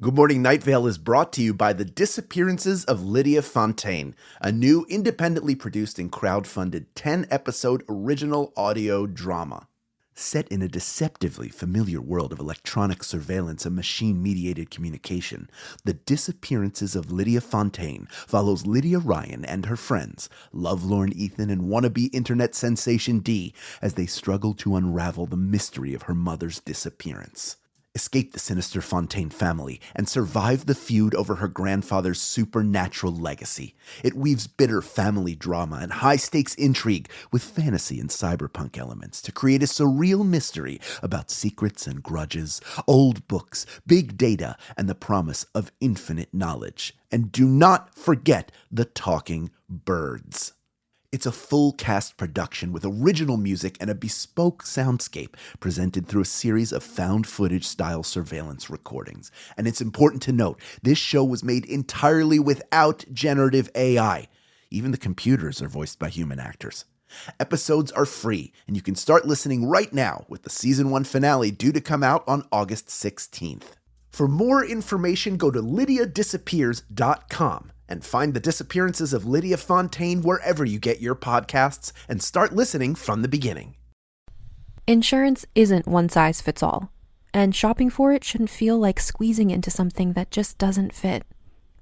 Good Morning Night Vale is brought to you by The Disappearances of Lydia Fontaine, a new independently produced and crowdfunded 10-episode original audio drama. Set in a deceptively familiar world of electronic surveillance and machine-mediated communication, The Disappearances of Lydia Fontaine follows Lydia Ryan and her friends, lovelorn Ethan and wannabe internet sensation Dee, as they struggle to unravel the mystery of her mother's disappearance. Escape the sinister Fontaine family, and survive the feud over her grandfather's supernatural legacy. It weaves bitter family drama and high-stakes intrigue with fantasy and cyberpunk elements to create a surreal mystery about secrets and grudges, old books, big data, and the promise of infinite knowledge. And do not forget the talking birds. It's a full-cast production with original music and a bespoke soundscape presented through a series of found-footage-style surveillance recordings. And it's important to note, this show was made entirely without generative AI. Even the computers are voiced by human actors. Episodes are free, and you can start listening right now with the Season 1 finale due to come out on August 16th. For more information, go to lydiadisappears.com. and find The Disappearances of Lydia Fontaine wherever you get your podcasts and start listening from the beginning. Insurance isn't one size fits all, and shopping for it shouldn't feel like squeezing into something that just doesn't fit.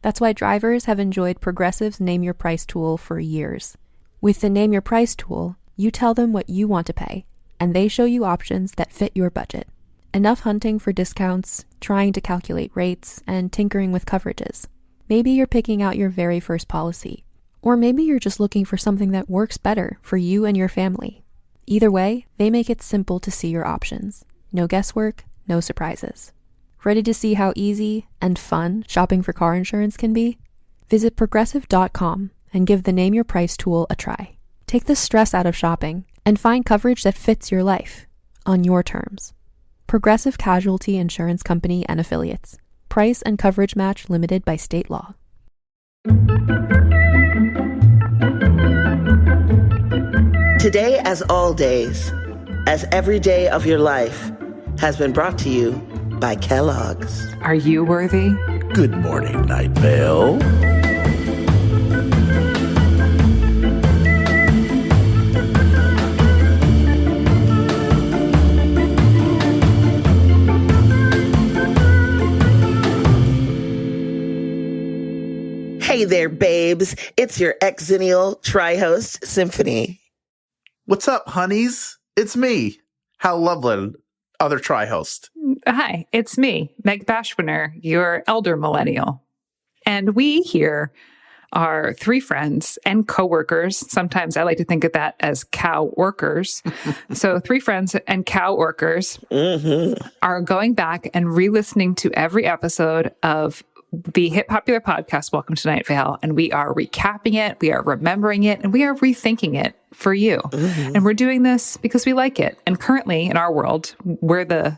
That's why drivers have enjoyed Progressive's Name Your Price tool for years. With the Name Your Price tool, you tell them what you want to pay, and they show you options that fit your budget. Enough hunting for discounts, trying to calculate rates, and tinkering with coverages. Maybe you're picking out your very first policy, or maybe you're just looking for something that works better for you and your family. Either way, they make it simple to see your options. No guesswork, no surprises. Ready to see how easy and fun shopping for car insurance can be? Visit Progressive.com and give the Name Your Price tool a try. Take the stress out of shopping and find coverage that fits your life, on your terms. Progressive Casualty Insurance Company and Affiliates. Price and coverage match limited by state law. Today, as all days, as every day of your life, has been brought to you by Kellogg's. Are you worthy? Good morning, Night Vale. Hey there, babes. It's your ex-Zennial tri-host, Symphony. What's up, honeys? It's me, Hal Lublin, other tri-host. Hi, it's me, Meg Bashwiner, your elder millennial. And we here are three friends and coworkers. Sometimes I like to think of that as cow workers. So 3 friends and cow workers are going back and re-listening to every episode of the hit popular podcast, Welcome to Night Vale, and we are recapping it, we are remembering it, and we are rethinking it for you. And we're doing this because we like it. And currently in our world, where the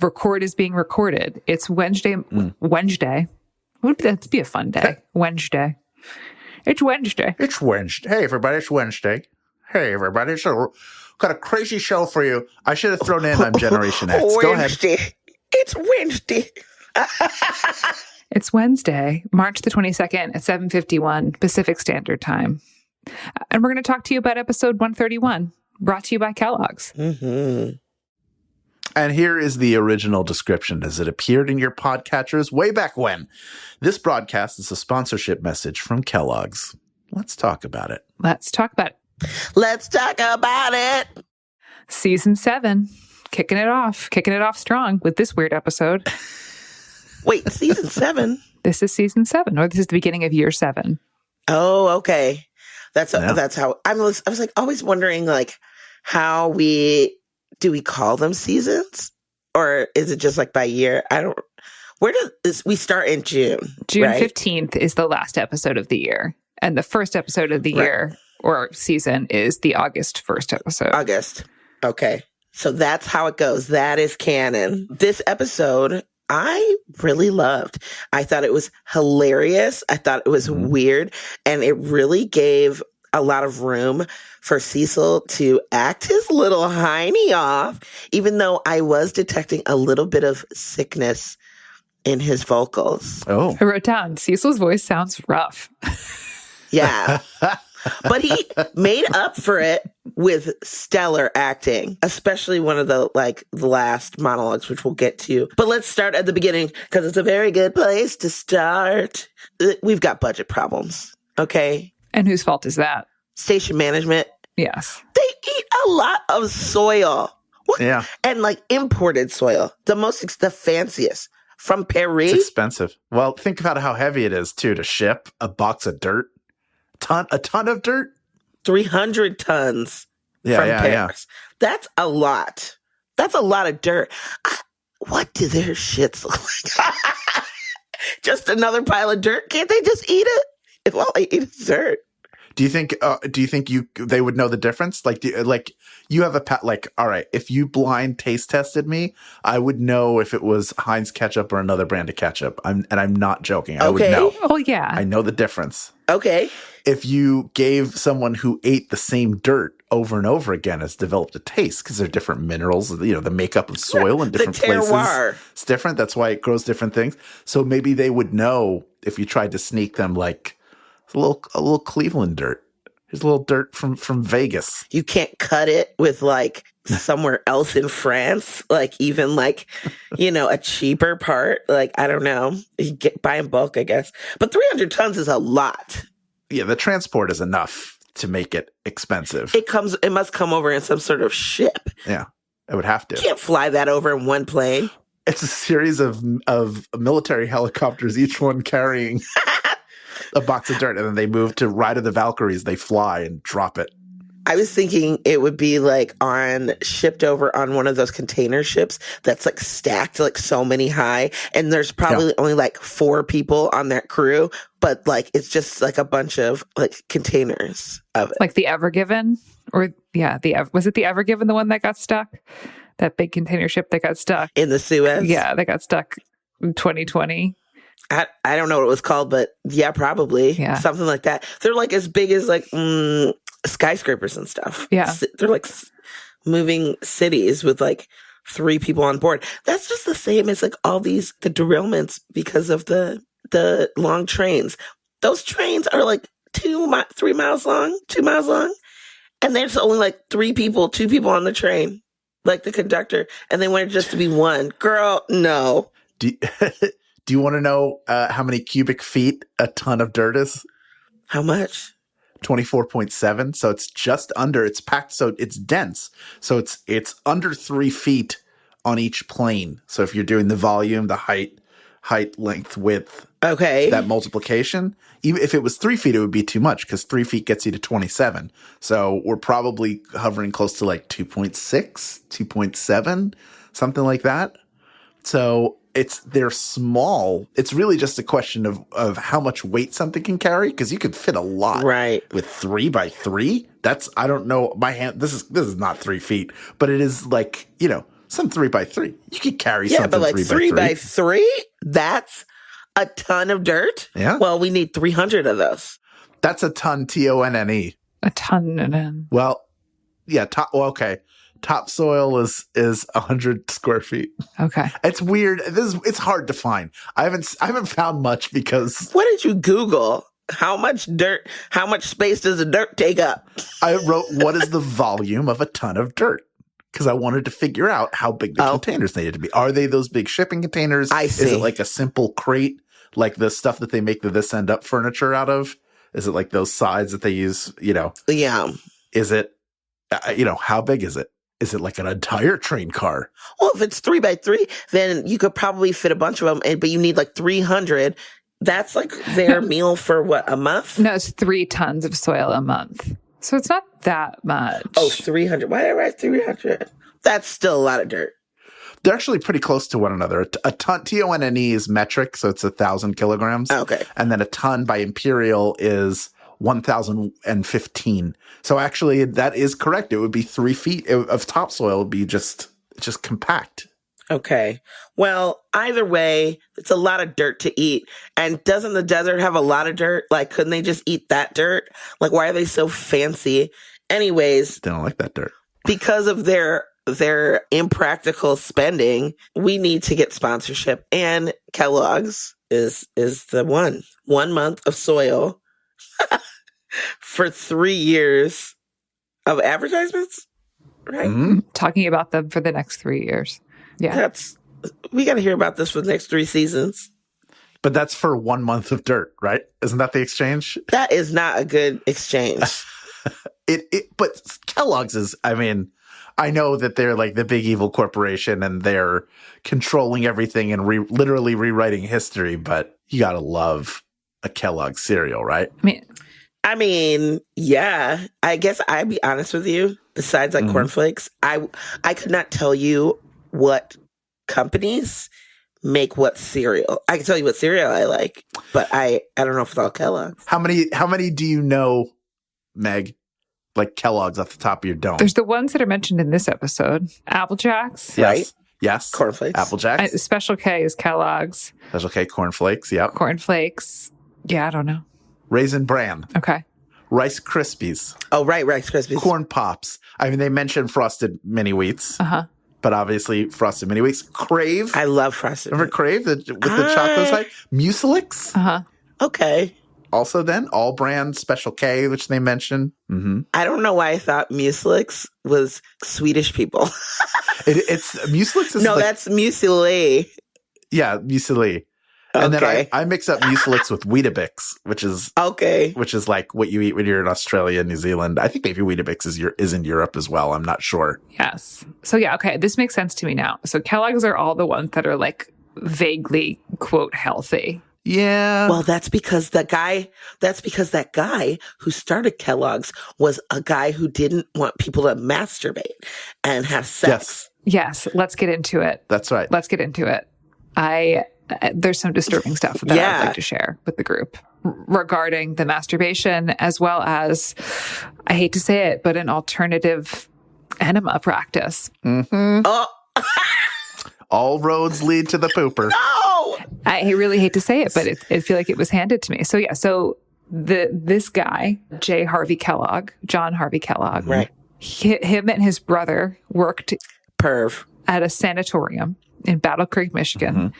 record is being recorded, it's Wednesday. Wednesday. Would that be a fun day? Wednesday. It's Wednesday. It's Wednesday. Hey, everybody, it's Wednesday. Hey, everybody, got a crazy show for you. I should have thrown in I'm Generation X. Go ahead. It's Wednesday. It's Wednesday, March the 22nd at 7:51 Pacific Standard Time. And we're going to talk to you about episode 131, brought to you by Kellogg's. And here is the original description as it appeared in your podcatchers way back when. This broadcast is a sponsorship message from Kellogg's. Let's talk about it. Let's talk about it. Let's talk about it. Season 7, kicking it off strong with this weird episode. Wait, season 7? This is season 7, or this is the beginning of year 7. Oh, okay. That's how I was like always wondering, like, how do we call them seasons, or is it just like by year? We start in June? June right? 15th is the last episode of the year, and the first episode of the year or season is the August 1st episode. August. Okay, so that's how it goes. That is canon. This episode I really loved. I thought it was hilarious. I thought it was weird. And it really gave a lot of room for Cecil to act his little hiney off, even though I was detecting a little bit of sickness in his vocals. Oh. I wrote down, Cecil's voice sounds rough. Yeah. But he made up for it with stellar acting, especially one of the last monologues, which we'll get to. But let's start at the beginning because it's a very good place to start. We've got budget problems, okay? And whose fault is that? Station management. Yes. They eat a lot of soil. What? Yeah. And imported soil. The fanciest. From Paris. It's expensive. Well, think about how heavy it is, too, to ship a box of dirt. A ton of dirt? 300 tons from Paris. Yeah. That's a lot. That's a lot of dirt. What do their shits look like? Just another pile of dirt? Can't they just eat it? If all they eat is dirt. Do you think they would know the difference? You have all right, if you blind taste tested me, I would know if it was Heinz ketchup or another brand of ketchup. I'm not joking. I would know. Oh yeah. I know the difference. Okay. If you gave someone who ate the same dirt over and over again has developed a taste because they're different minerals, the makeup of soil in different places. It's different. That's why it grows different things. So maybe they would know if you tried to sneak them a little Cleveland dirt. Here's a little dirt from Vegas. You can't cut it with somewhere else in France, even a cheaper part. I don't know. You buy in bulk, I guess. But 300 tons is a lot. Yeah, the transport is enough to make it expensive. It must come over in some sort of ship. Yeah, it would have to. You can't fly that over in one plane. It's a series of military helicopters, each one carrying a box of dirt, and then they move to Ride of the Valkyries. They fly and drop it. I was thinking it would be shipped over on one of those container ships that's stacked so many high, and there's probably only 4 people on that crew, but it's just a bunch of containers of it. Like the Ever Given, was it the Ever Given, the one that got stuck? That big container ship that got stuck in the Suez? Yeah, that got stuck in 2020. I don't know what it was called, but yeah, probably. Yeah. Something like that. They're as big as skyscrapers and stuff. Yeah. They're moving cities with 3 people on board. That's just the same as all the derailments because of the long trains. Those trains are 3 miles long, 2 miles long. And there's only 3 people, 2 people on the train, the conductor. And they want it just to be one. Girl, no. Do you want to know how many cubic feet a ton of dirt is? How much? 24.7. So it's just under. It's packed. So it's dense. So it's under 3 feet on each plane. So if you're doing the volume, the height, length, width. Okay. That multiplication. Even if it was 3 feet, it would be too much because 3 feet gets you to 27. So we're probably hovering close to 2.6, 2.7, something like that. So they're small. It's really just a question of how much weight something can carry because you could fit a lot. Right. With 3 by 3. That's, I don't know, my hand, this is not 3 feet, but it is some 3 by 3. You could carry something but 3 by 3, that's a ton of dirt. Yeah. Well, we need 300 of those. That's a ton, TONNE. A ton. Well, yeah, okay. Topsoil is 100 square feet. Okay. It's weird. It's hard to find. I haven't found much because. What did you Google? How much space does the dirt take up? I wrote, what is the volume of a ton of dirt? Because I wanted to figure out how big the containers needed to be. Are they those big shipping containers? I see. Is it a simple crate, like the stuff that they make the This End Up furniture out of? Is it those sides that they use, Yeah. Is it, how big is it? Is it an entire train car? Well, if it's 3 by 3, then you could probably fit a bunch of them, but you need 300. That's their meal for what, a month? No, it's 3 tons of soil a month. So it's not that much. Oh, 300. Why did I write 300? That's still a lot of dirt. They're actually pretty close to one another. A ton, TONNE is metric, so it's 1,000 kilograms. Okay. And then a ton by imperial is 1,015. So actually, that is correct. It would be 3 feet of topsoil. It would be just compact. Okay. Well, either way, it's a lot of dirt to eat. And doesn't the desert have a lot of dirt? Couldn't they just eat that dirt? Why are they so fancy? Anyways. They don't like that dirt. Because of their their impractical spending, we need to get sponsorship. And Kellogg's is the one. 1 month of soil for 3 years of advertisements, right? Mm-hmm. Talking about them for the next 3 years. Yeah. We got to hear about this for the next 3 seasons. But that's for 1 month of dirt, right? Isn't that the exchange? That is not a good exchange. But Kellogg's is, I mean, I know that they're like the big evil corporation and they're controlling everything and literally rewriting history, but you gotta love a Kellogg cereal, right? I mean, yeah. I guess I'd be honest with you. Besides like cornflakes, I could not tell you what companies make what cereal. I can tell you what cereal I like, but I don't know if it's all Kellogg's. How many do you know, Meg? Like Kellogg's off the top of your dome. There's the ones that are mentioned in this episode. Apple Jacks. Right? Yes. Cornflakes. Apple Jacks. Special K is Kellogg's. Special K cornflakes. Yep. Cornflakes. Yeah, I don't know. Raisin Bran. Okay. Rice Krispies. Oh, right. Rice Krispies. Corn Pops. I mean, they mentioned Frosted Mini Wheats. Uh-huh. But obviously, Frosted Mini Wheats. Crave. I love Frosted. Remember Crave with the chocolate side? Mucilix. Uh-huh. Okay. Also then, All Brand Special K, which they mentioned. Mm-hmm. I don't know why I thought Mucilix was Swedish people. It's Mucilix is no, like, that's Muesli. Yeah, Muesli. And then I mix up Mucilix with Weetabix, which is like what you eat when you're in Australia and New Zealand. I think maybe Weetabix is in Europe as well. I'm not sure. Yes. So yeah, okay, this makes sense to me now. So Kellogg's are all the ones that are like vaguely, quote, healthy. Yeah. Well, that's because that guy who started Kellogg's was a guy who didn't want people to masturbate and have sex. Yes. Let's get into it. That's right. Let's get into it. There's some disturbing stuff that I'd like to share with the group regarding the masturbation, as well as, I hate to say it, but an alternative enema practice. Mm-hmm. Oh. All roads lead to the pooper. No! I really hate to say it, but I feel like it was handed to me. So yeah, this guy, John Harvey Kellogg, right? Him and his brother worked at a sanatorium in Battle Creek, Michigan,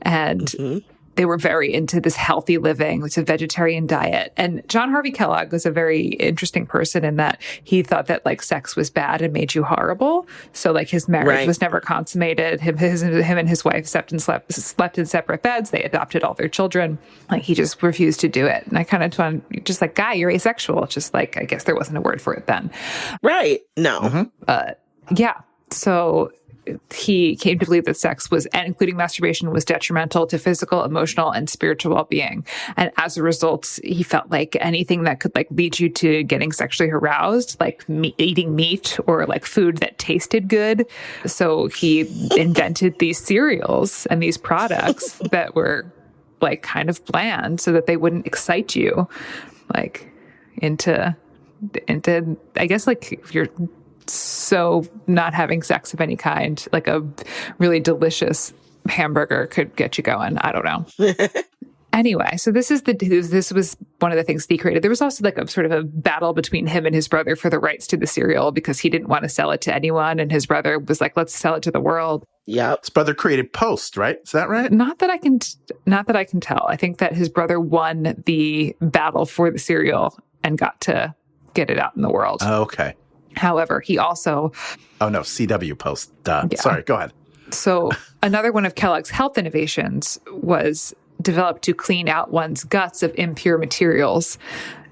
and they were very into this healthy living. It's a vegetarian diet. And John Harvey Kellogg was a very interesting person in that he thought that like sex was bad and made you horrible. So like his marriage was never consummated. Him and his wife slept in separate beds. They adopted all their children. Like he just refused to do it. And I kind of found just like, guy, you're asexual. Just like, I guess there wasn't a word for it then. Right. No. Yeah. So he came to believe that sex was, and including masturbation, was detrimental to physical, emotional, and spiritual well-being. And as a result, he felt like anything that could like lead you to getting sexually aroused, like eating meat or like food that tasted good. So he invented these cereals and these products that were like kind of bland so that they wouldn't excite you like into I guess like if you're so not having sex of any kind, like a really delicious hamburger could get you going. I don't know. Anyway, so this was one of the things he created. There was also like a sort of a battle between him and his brother for the rights to the cereal because he didn't want to sell it to anyone. And his brother was like, let's sell it to the world. Yeah. His brother created Post, right? Is that right? Not that I can tell. I think that his brother won the battle for the cereal and got to get it out in the world. Oh, okay. However, he also... Oh, no, CW Post. Duh. Yeah. Sorry, go ahead. So another one of Kellogg's health innovations was developed to clean out one's guts of impure materials.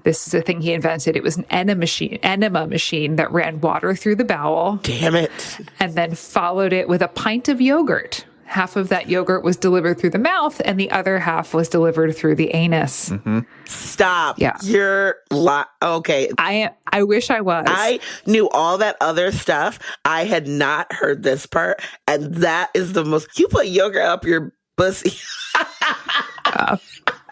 This is a thing he invented. It was an enema machine that ran water through the bowel. Damn it. And then followed it with a pint of yogurt. Half of that yogurt was delivered through the mouth and the other half was delivered through the anus. Mm-hmm. Stop. Yeah. You're okay. I wish I was. I knew all that other stuff. I had not heard this part. And that is the most, you put yogurt up your pussy.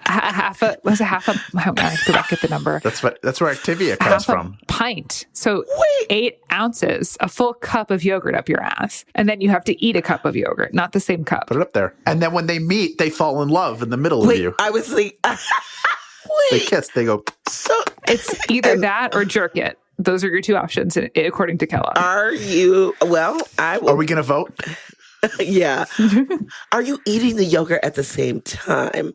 half a, I have to back at the number. That's where Activia comes from. Pint. So 8 ounces, a full cup of yogurt up your ass. And then you have to eat a cup of yogurt, not the same cup. Put it up there. And then when they meet, they fall in love in the middle of you. I was like, They kiss. They go. So it's either that or jerk it. Those are your two options, according to Kellogg. Are you, well, I will. Are we going to vote? Yeah. Are you eating the yogurt at the same time?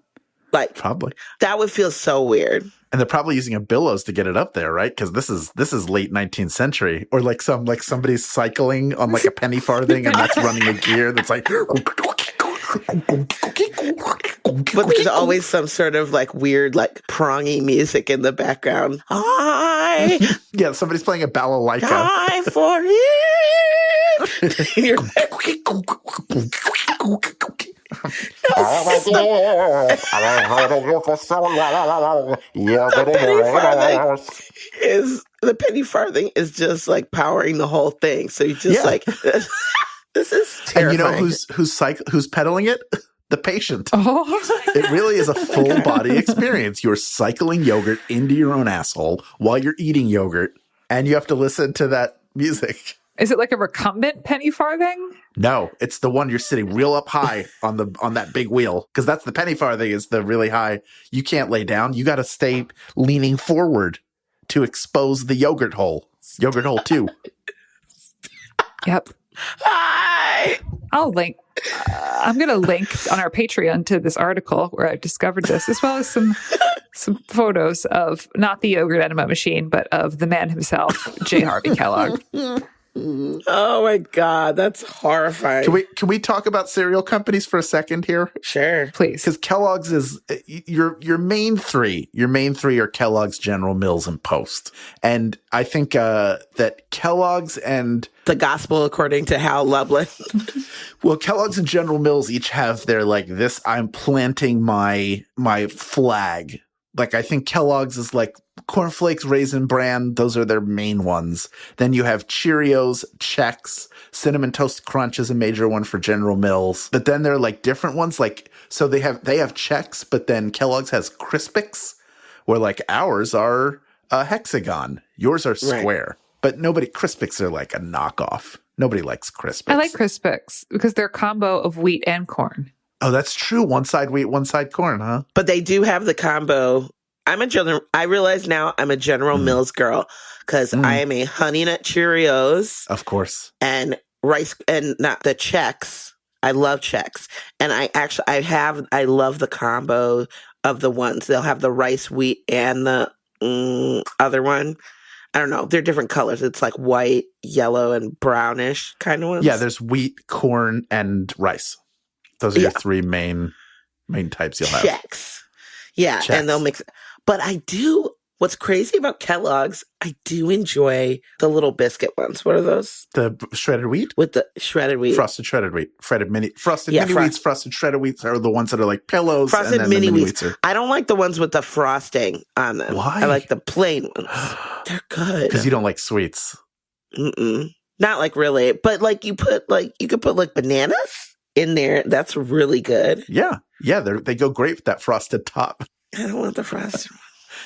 Like, Probably. that would feel so weird. And they're probably using a billows to get it up there, right? Because this is late 19th century, or like somebody's cycling on like a penny farthing, and that's running a gear that's like. But there's always some sort of like weird, like prongy music in the background. Yeah, somebody's playing a balalaika. Die for it. You're the penny farthing is just like powering the whole thing. So you just like this is terrifying. And you know who's pedaling it? The patient. Oh. It really is a full body experience. You're cycling yogurt into your own asshole while you're eating yogurt, and you have to listen to that music. Is it like a recumbent penny farthing? No, it's the one you're sitting real up high on that big wheel, because that's the penny farthing is the really high. You can't lay down. You got to stay leaning forward to expose the yogurt hole. Yogurt hole 2. Yep. I'll link. I'm going to link on our Patreon to this article where I discovered this, as well as some photos of not the yogurt enema machine, but of the man himself, J. Harvey Kellogg. Oh my God, that's horrifying. Can we talk about cereal companies for a second here? Sure, please. Because Kellogg's is your main three. Your main three are Kellogg's, General Mills, and Post. And I think that Kellogg's and the gospel according to Hal Lublin. Well, Kellogg's and General Mills each have their like this. I'm planting my flag. Like I think Kellogg's is like cornflakes, Raisin Bran. Those are their main ones. Then you have Cheerios, Chex, Cinnamon Toast Crunch is a major one for General Mills. But then there are like different ones. Like so they have Chex, but then Kellogg's has Crispix, where like ours are a hexagon, yours are square. Right. But Crispix are like a knockoff. Nobody likes Crispix. I like Crispix because they're a combo of wheat and corn. Oh, that's true. One side wheat, one side corn, huh? But they do have the combo. I realize now I'm a General Mills girl because I am a Honey Nut Cheerios. Of course. And rice, and not the Chex. I love Chex. And I love the combo of the ones. They'll have the rice, wheat, and the other one. I don't know. They're different colors. It's like white, yellow, and brownish kind of ones. Yeah, there's wheat, corn, and rice. Those are your three main types you'll have. Chex. Yeah, Chex. And they'll mix. But what's crazy about Kellogg's, I do enjoy the little biscuit ones. What are those? The shredded wheat? With the shredded wheat. Frosted shredded wheat. Frosted mini wheats, frosted shredded wheats are the ones that are like pillows. Frosted and mini the mini wheats. I don't like the ones with the frosting on them. Why? I like the plain ones. They're good. Because you don't like sweets. Not like really. But like you could put like bananas in there. That's really good. Yeah. Yeah, they go great with that frosted top. I don't want the frosted one.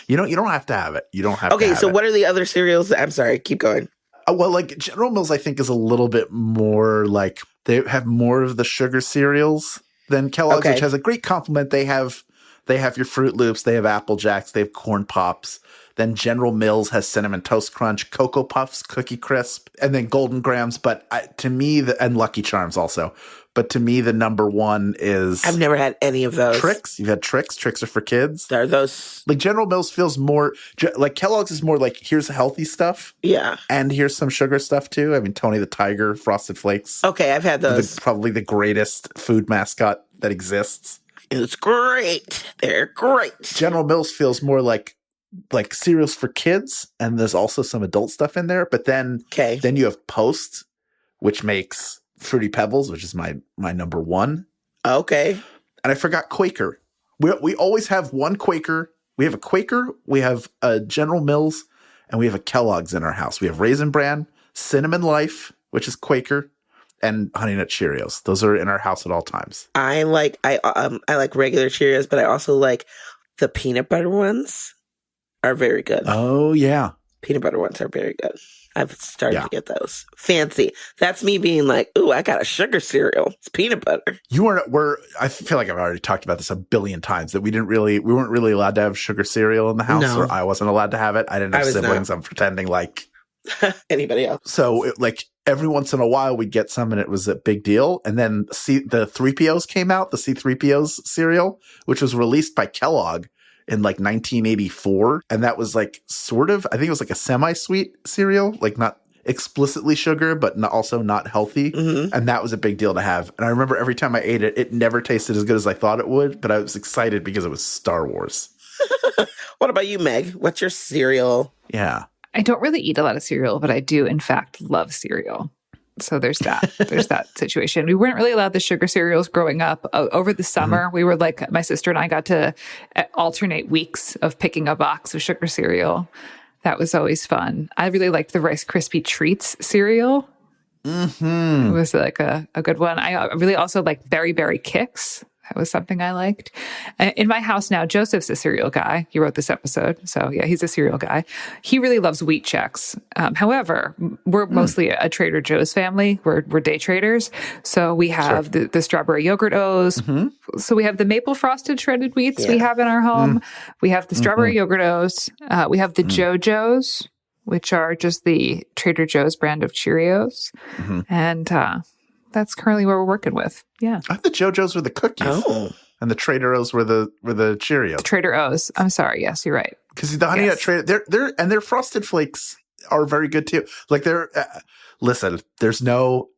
You don't have to have it. You don't have to have it. Okay, so what are the other cereals? I'm sorry, keep going. Well, like General Mills, I think is a little bit more like they have more of the sugar cereals than Kellogg's, which has a great complement. They have your Fruit Loops, they have Apple Jacks, they have Corn Pops. Then General Mills has Cinnamon Toast Crunch, Cocoa Puffs, Cookie Crisp, and then Golden Grahams. But to me, and Lucky Charms also. But to me, the number one is... I've never had any of those. Trix. You've had Trix. Trix are for kids. Are those... Like General Mills feels more... Like Kellogg's is more like, here's healthy stuff. Yeah. And here's some sugar stuff too. I mean, Tony the Tiger, Frosted Flakes. Okay, I've had those. Probably the greatest food mascot that exists. It's great. They're great. General Mills feels more like cereals for kids, and there's also some adult stuff in there. But then you have Post, which makes Fruity Pebbles, which is my number one. Okay. And I forgot Quaker. We always have one Quaker. We have a Quaker, we have a General Mills, and we have a Kellogg's in our house. We have Raisin Bran, Cinnamon Life, which is Quaker, and Honey Nut Cheerios. Those are in our house at all times. I like regular Cheerios, but I also like the peanut butter ones. Are very good. Oh, yeah. Peanut butter ones are very good. I've started to get those. Fancy. That's me being like, ooh, I got a sugar cereal. It's peanut butter. I feel like I've already talked about this a billion times that we weren't really allowed to have sugar cereal in the house, or I wasn't allowed to have it. I didn't have siblings. I'm pretending like anybody else. So every once in a while we'd get some and it was a big deal. And then the 3POs came out, the C3POs cereal, which was released by Kellogg in like 1984. And that was like I think it was like a semi-sweet cereal, like not explicitly sugar, but also not healthy. Mm-hmm. And that was a big deal to have. And I remember every time I ate it, it never tasted as good as I thought it would, but I was excited because it was Star Wars. What about you, Meg? What's your cereal? Yeah. I don't really eat a lot of cereal, but I do, in fact, love cereal. So there's that. There's that situation. We weren't really allowed the sugar cereals growing up. Over the summer, we were like, my sister and I got to alternate weeks of picking a box of sugar cereal. That was always fun. I really liked the Rice Krispie Treats cereal. Mm-hmm. It was like a good one. I really also liked Berry Berry Kicks. That was something I liked. In my house now, Joseph's a cereal guy. He wrote this episode. So yeah, he's a cereal guy. He really loves Wheat Chex. However, we're mostly a Trader Joe's family. We're day traders. So we have the strawberry yogurt O's. Mm-hmm. So we have the maple frosted shredded wheats we have in our home. We have the strawberry yogurt O's. We have the JoJo's, which are just the Trader Joe's brand of Cheerios. Mm-hmm. And that's currently what we're working with. Yeah. I thought the JoJo's were the cookies. Oh. And the Trader O's were the Cheerios. Trader O's. I'm sorry. Yes, you're right. Because the Honey Nut Trader, their Frosted Flakes are very good too. Like listen, there's no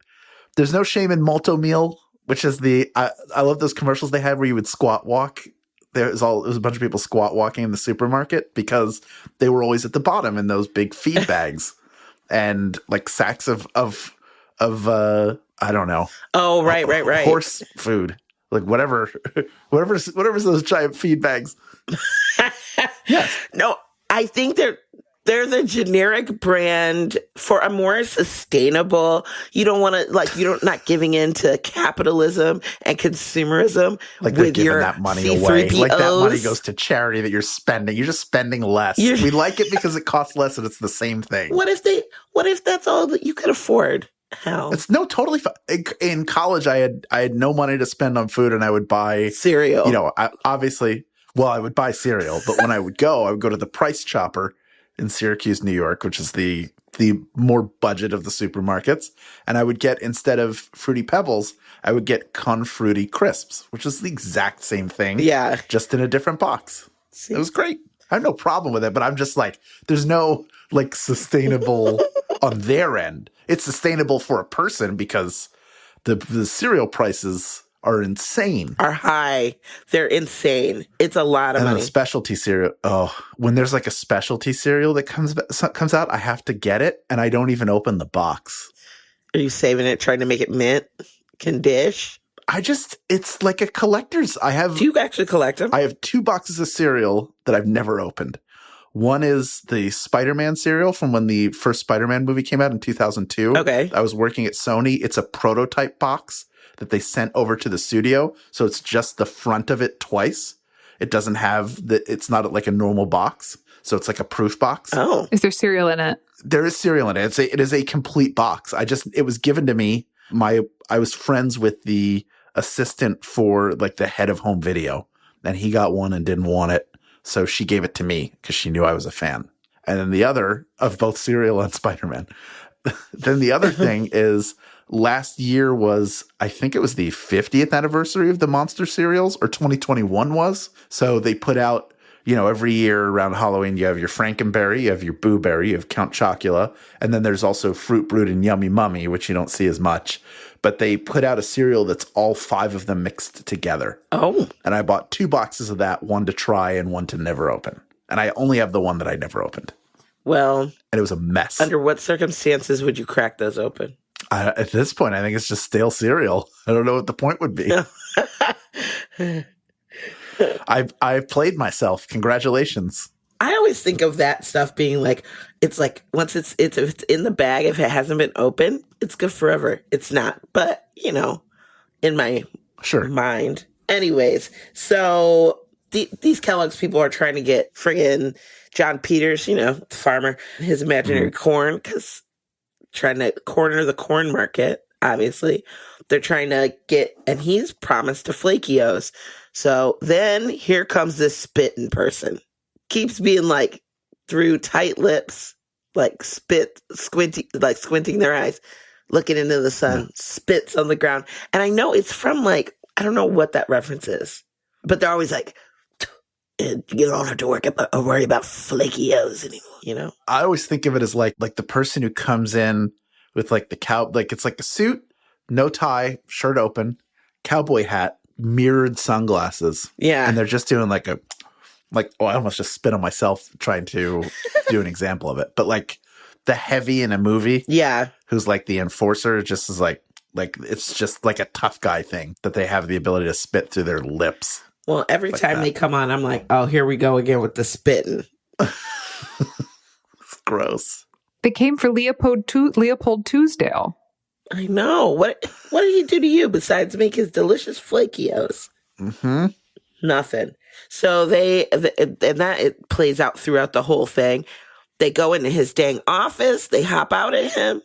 shame in Malto Meal, which is I love those commercials they had where you would squat walk. It was a bunch of people squat walking in the supermarket because they were always at the bottom in those big feed bags and like sacks of I don't know. Oh, right. Horse food, like whatever's those giant feed bags. Yes. No, I think they're the generic brand for a more sustainable. You don't want to you're not giving in to capitalism and consumerism. Like with your that money C3POs. Away. Like that money goes to charity that you're spending. You're just spending less. We like it because it costs less and it's the same thing. What if that's all that you could afford? How? It's totally fine. In college, I had no money to spend on food, and I would buy cereal. I would buy cereal, but when I would go to the Price Chopper in Syracuse, New York, which is the more budget of the supermarkets, and I would get, instead of Fruity Pebbles, I would get Confruity Crisps, which is the exact same thing, just in a different box. See? It was great. I have no problem with it, but I'm just like, there's no sustainable on their end. It's sustainable for a person because the cereal prices are insane. Are high. They're insane. It's a lot of money. And specialty cereal. Oh, when there's like a specialty cereal that comes out, I have to get it, and I don't even open the box. Are you saving it, trying to make it mint condish? It's like a collector's. Do you actually collect them? I have 2 boxes of cereal that I've never opened. One is the Spider-Man cereal from when the first Spider-Man movie came out in 2002. Okay. I was working at Sony. It's a prototype box that they sent over to the studio. So it's just the front of it twice. It doesn't have it's not like a normal box. So it's like a proof box. Oh. Is there cereal in it? There is cereal in it. It is a complete box. It was given to me. I was friends with the assistant for like the head of home video, and he got one and didn't want it. So she gave it to me because she knew I was a fan. And then the other of both cereal and Spider-Man. Then the other thing is last year I think it was the 50th anniversary of the Monster cereals, or 2021 was. So they put out, every year around Halloween, you have your Frankenberry, you have your Boo Berry, you have Count Chocula. And then there's also Fruit Brute and Yummy Mummy, which you don't see as much. But they put out a cereal that's all 5 of them mixed together. Oh. And I bought 2 boxes of that, one to try and one to never open. And I only have the one that I never opened. Well. And it was a mess. Under what circumstances would you crack those open? At this point, I think it's just stale cereal. I don't know what the point would be. I've played myself. Congratulations. I always think of that stuff being like, it's like once it's in the bag, if it hasn't been opened, it's good forever. It's not, but in my mind. Anyways, so these Kellogg's people are trying to get friggin' John Peters, the farmer, his imaginary corn, because trying to corner the corn market, obviously. They're trying to and he's promised to Flakios. So then here comes this spitting person. Keeps being like through tight lips, like squinting their eyes, looking into the sun, spits on the ground. And I know it's from like, I don't know what that reference is, but they're always like, you don't have to worry about Flakios anymore, I always think of it as like the person who comes in with like it's like a suit, no tie, shirt open, cowboy hat, mirrored sunglasses. Yeah. And they're just doing I almost just spit on myself trying to do an example of it. But like the heavy in a movie. Yeah. Who's like the enforcer just is like it's just like a tough guy thing that they have the ability to spit through their lips. Well, every time they come on, I'm like, oh, here we go again with the spitting. It's gross. They came for Leopold Tuesdale. I know. What did he do to you besides make his delicious Flakios? Mm-hmm. Nothing. So it plays out throughout the whole thing. They go into his dang office, they hop out at him,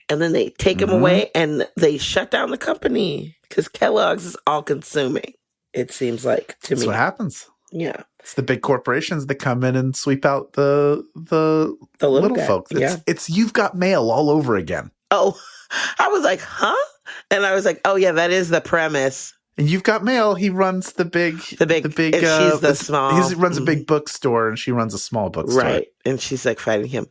and then they take him away and they shut down the company because Kellogg's is all consuming. It seems like to me. That's what happens. Yeah. It's the big corporations that come in and sweep out the little folks. It's You've Got Mail all over again. Oh, I was like, huh? And I was like, oh yeah, that is the premise. And You've Got Mail. He runs the big. And she's the small. He runs a big bookstore, and she runs a small bookstore. Right, and she's like fighting him.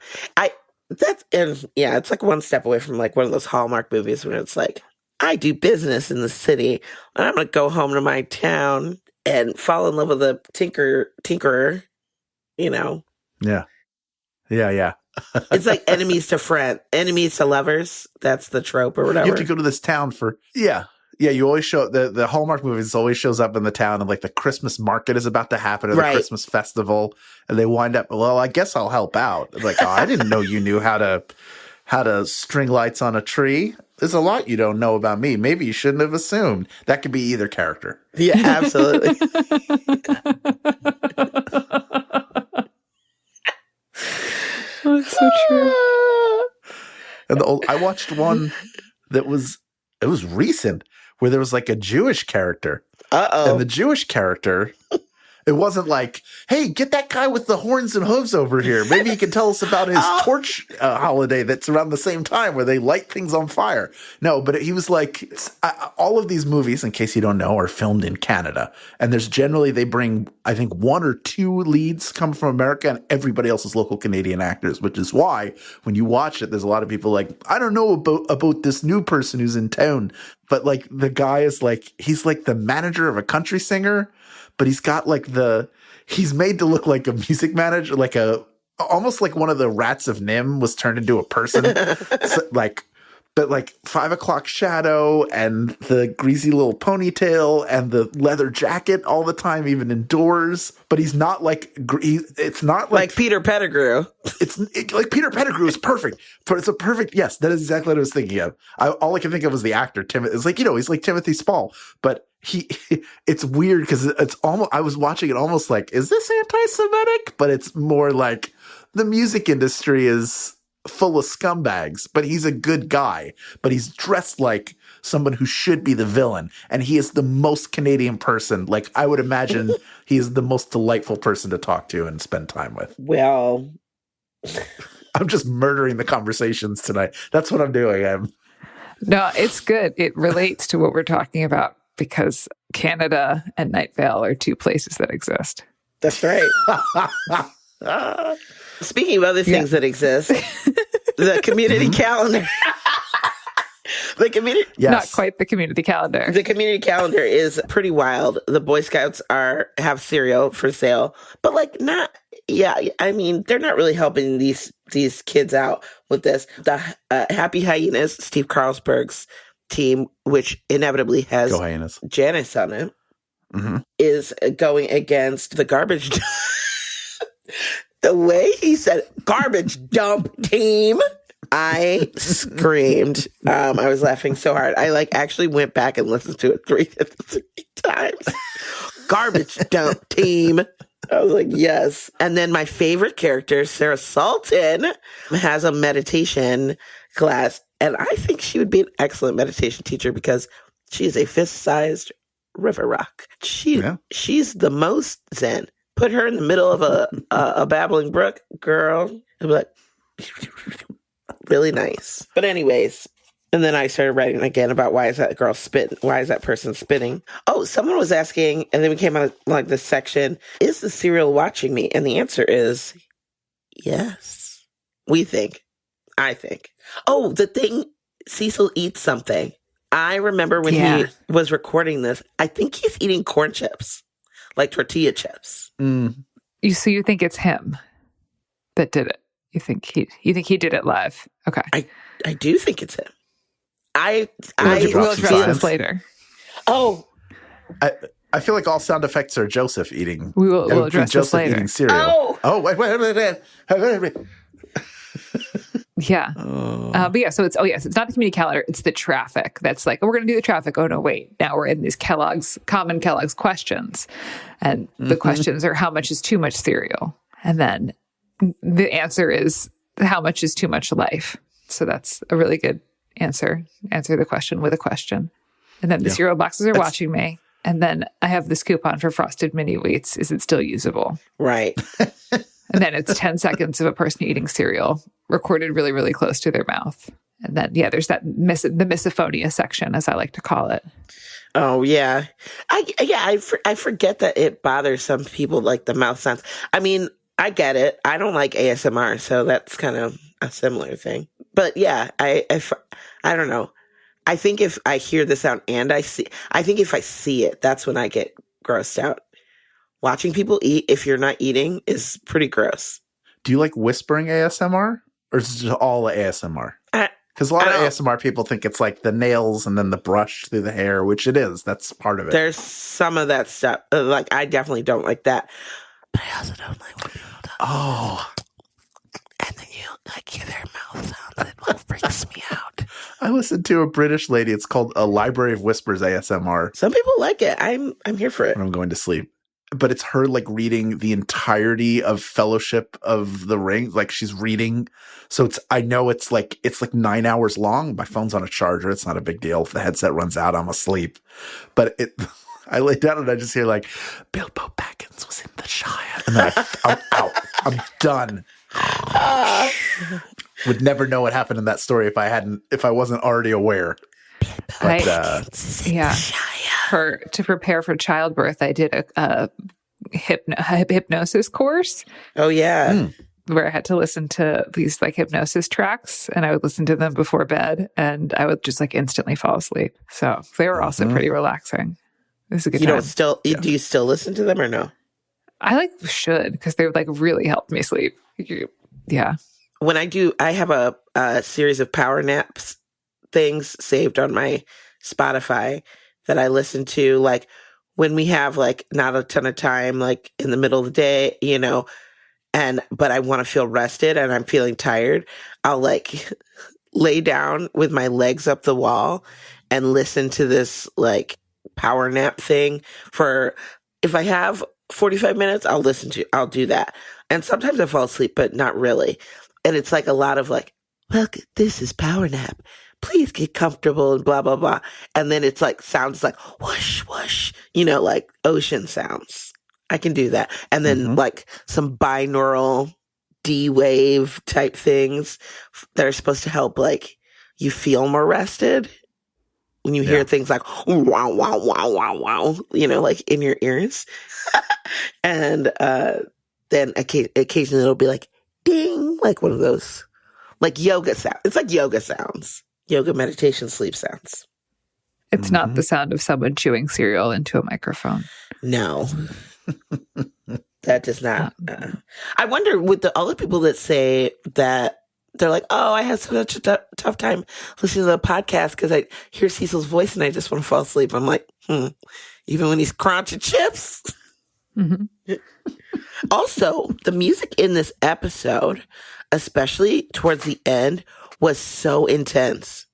It's like one step away from like one of those Hallmark movies where it's like, I do business in the city, and I'm gonna go home to my town and fall in love with a tinkerer. Yeah. It's like enemies to lovers. That's the trope or whatever. You have to go to this town for you always show the Hallmark movies always shows up in the town, and like the Christmas market is about to happen, or the Christmas festival, and they wind up, well, I guess I'll help out. Like, oh, I didn't know you knew how to string lights on a tree. There's a lot you don't know about me. Maybe you shouldn't have assumed. That could be either character. Yeah, absolutely. That's so true. And I watched one that was recent, where there was like a Jewish character. Uh-oh. And the Jewish character, it wasn't like, hey, get that guy with the horns and hooves over here. Maybe he can tell us about his torch holiday that's around the same time where they light things on fire. No, but he was like, all of these movies, in case you don't know, are filmed in Canada. And there's generally, they bring, I think, 1 or 2 leads come from America, and everybody else is local Canadian actors, which is why when you watch it, there's a lot of people like, I don't know about this new person who's in town. But like the guy is like, he's like the manager of a country singer, but he's got like he's made to look like a music manager, like almost like one of the rats of Nim was turned into a person. But like 5 o'clock shadow and the greasy little ponytail and the leather jacket all the time, even indoors. But he's not like, it's not like Peter Pettigrew. Like Peter Pettigrew is perfect. It's a perfect, yes, that is exactly what I was thinking of. All I can think of was the actor, Timothy. It's like, he's like Timothy Spall, but it's weird because it's almost, I was watching it almost like, is this anti-Semitic? But it's more like the music industry is full of scumbags, but he's a good guy, but he's dressed like someone who should be the villain. And he is the most Canadian person. Like, I would imagine he is the most delightful person to talk to and spend time with. Well, I'm just murdering the conversations tonight. That's what I'm doing. No, it's good. It relates to what we're talking about because Canada and Night Vale are 2 places that exist. That's right. Speaking of other things that exist, the community calendar. The community, yes. Not quite the community calendar. The community calendar is pretty wild. The Boy Scouts have cereal for sale, but like not. Yeah, I mean they're not really helping these kids out with this. The Happy Hyenas, Steve Carlsberg's team, which inevitably has Janice on it, is going against the garbage. The way he said garbage dump team, I screamed. I was laughing so hard. I actually went back and listened to it 3 times. Garbage dump team. I was like, yes. And then my favorite character, Sarah Salton, has a meditation class. And I think she would be an excellent meditation teacher because she is a fist-sized river rock. She's the most zen. Put her in the middle of a babbling brook, girl. I'd be like, really nice. But anyways, and then I started writing again about why is that girl spitting? Why is that person spitting? Oh, someone was asking, and then we came out like this section, is the cereal watching me? And the answer is yes. We think. I think. Oh, the thing, Cecil eats something. I remember when he was recording this, I think he's eating corn chips, like tortilla chips. You think it's him that did it? You think he did it live? Okay. I do think it's him. We'll address this later. Oh. I feel like all sound effects are Joseph eating. We'll address Joseph this later. Eating cereal. Oh, wait. Yeah. But yeah, so it's not the community calendar, it's the traffic. That's like, we're going to do the traffic. Oh, no, wait. Now we're in these common Kellogg's questions. And the questions are, how much is too much cereal? And then the answer is, how much is too much life? So that's a really good answer. Answer the question with a question. And then the cereal boxes are watching me. And then I have this coupon for Frosted Mini Wheats. Is it still usable? Right. And then it's 10 seconds of a person eating cereal recorded really, really close to their mouth. And then, there's that the misophonia section, as I like to call it. Oh, yeah. I forget that it bothers some people, like the mouth sounds. I mean, I get it. I don't like ASMR, so that's kind of a similar thing. But yeah, I don't know. I think if I hear the sound and I think if I see it, that's when I get grossed out. Watching people eat, if you're not eating, is pretty gross. Do you like whispering ASMR? Or is it just all ASMR? Because a lot of ASMR people think it's like the nails and then the brush through the hair, which it is. That's part of it. There's some of that stuff. Like, I definitely don't like that. But I also don't like when people talk. Oh. And then you hear their mouth sounds. It freaks me out. I listened to a British lady. It's called A Library of Whispers ASMR. Some people like it. I'm here for it. When I'm going to sleep. But it's her like reading the entirety of Fellowship of the Ring. Like she's reading. So I know it's like 9 hours long. My phone's on a charger. It's not a big deal. If the headset runs out, I'm asleep. But I lay down and I just hear like, Bilbo Baggins was in the Shire. And then I'm out. I'm done. Would never know what happened in that story if I wasn't already aware. But, to prepare for childbirth, I did a hypnosis course. Oh yeah, where I had to listen to these like hypnosis tracks, and I would listen to them before bed, and I would just like instantly fall asleep. So they were also pretty relaxing. It was a good time. Do you still listen to them or no? I should because they would like really help me sleep. Yeah. When I have a series of power naps things saved on my Spotify that I listen to, like when we have like not a ton of time, like in the middle of the day, but I want to feel rested and I'm feeling tired. I'll like lay down with my legs up the wall and listen to this like power nap thing for, if I have 45 minutes, I'll do that. And sometimes I fall asleep, but not really. And it's like a lot of like, well, this is power nap. Please get comfortable and blah, blah, blah. And then it's like, sounds like whoosh, whoosh, like ocean sounds. I can do that. And then like some binaural D-wave type things that are supposed to help like you feel more rested. When you hear things like wow, wow, wow, wow, wow, like in your ears. And then occasionally it'll be like ding, like one of those like yoga sounds. It's like yoga sounds. Yoga, meditation, sleep sounds. It's not the sound of someone chewing cereal into a microphone. No. That does not. I wonder with all the people that say that they're like, oh, I had such a tough time listening to the podcast because I hear Cecil's voice and I just want to fall asleep. I'm like, even when he's crunching chips. Also, the music in this episode, especially towards the end, was so intense.